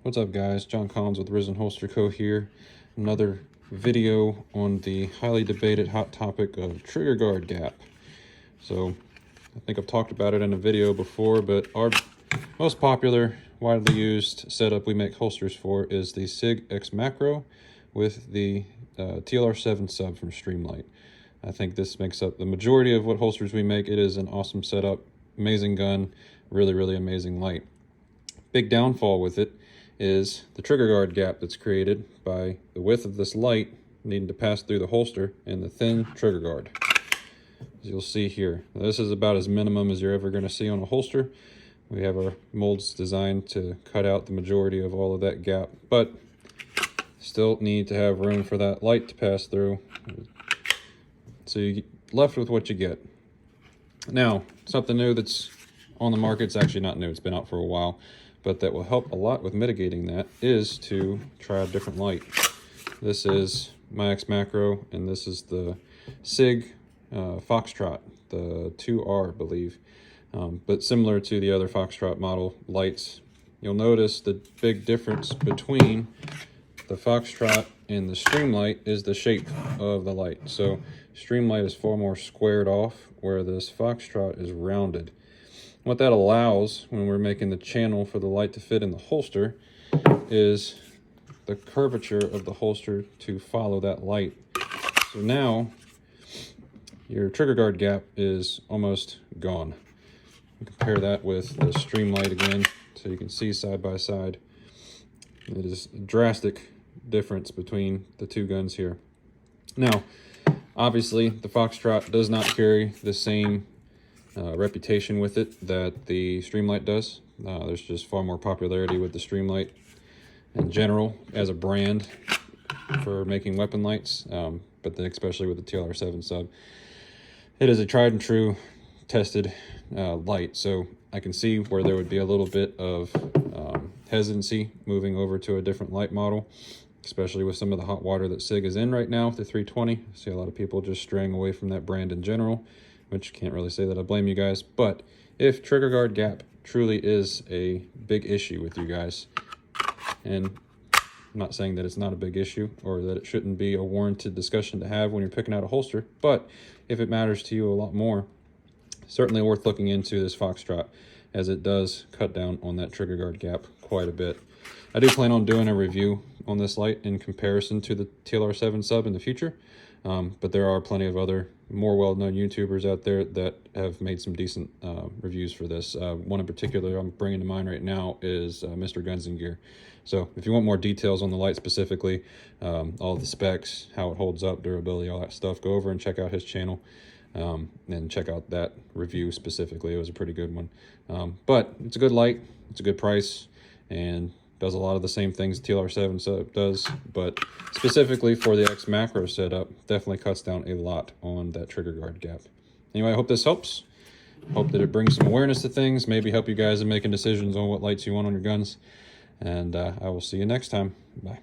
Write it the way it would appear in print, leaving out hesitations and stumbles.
What's up guys, John Collins with Risen Holster Co. here. Another video on the highly debated hot topic of trigger guard gap. So I think I've talked about it in a video before, but our most popular, widely used setup we make holsters for is the SIG XMacro with the TLR7 sub from Streamlight. I think this makes up the majority of what holsters we make. It is an awesome setup, amazing gun, really amazing light. Big downfall with it is the trigger guard gap that's created by the width of this light needing to pass through the holster and the thin trigger guard. As you'll see here, this is about as minimum as you're ever going to see on a holster. We have our molds designed to cut out the majority of all of that gap, but still need to have room for that light to pass through. So you're left with what you get. Now, something new that's on the market, it's actually not new, it's been out for a while, but that will help a lot with mitigating that is to try a different light. This is my XMacro, and this is the SIG Foxtrot, the 2R, I believe. But similar to the other Foxtrot model lights, you'll notice the big difference between the Foxtrot and the Streamlight is the shape of the light. So Streamlight is far more squared off, where this Foxtrot is rounded. What that allows when we're making the channel for the light to fit in the holster is the curvature of the holster to follow that light. So now your trigger guard gap is almost gone. Compare that with the Streamlight again, so you can see side by side. It is a drastic difference between the two guns here. Now, obviously, the Foxtrot does not carry the same reputation with it that the Streamlight does. There's just far more popularity with the Streamlight in general as a brand for making weapon lights, but then especially with the TLR7 sub. It is a tried and true tested light, so I can see where there would be a little bit of hesitancy moving over to a different light model, especially with some of the hot water that SIG is in right now with the 320. I see a lot of people just straying away from that brand in general, which can't really say that I blame you guys. But if trigger guard gap truly is a big issue with you guys, and I'm not saying that it's not a big issue or that it shouldn't be a warranted discussion to have when you're picking out a holster, but if it matters to you a lot more, certainly worth looking into this Foxtrot, as it does cut down on that trigger guard gap quite a bit. I do plan on doing a review on this light in comparison to the TLR7 sub in the future, but there are plenty of other more well-known YouTubers out there that have made some decent reviews for this. One in particular I'm bringing to mind right now is Mrgunsngear. So if you want more details on the light specifically, all the specs, how it holds up, durability, all that stuff, go over and check out his channel. And check out that review specifically. It was a pretty good one. But it's a good light, it's a good price, and does a lot of the same things TLR7 setup does, but specifically for the XMacro setup, definitely cuts down a lot on that trigger guard gap. Anyway, I hope this helps. Hope that it brings some awareness to things, maybe help you guys in making decisions on what lights you want on your guns. And I will see you next time. Bye.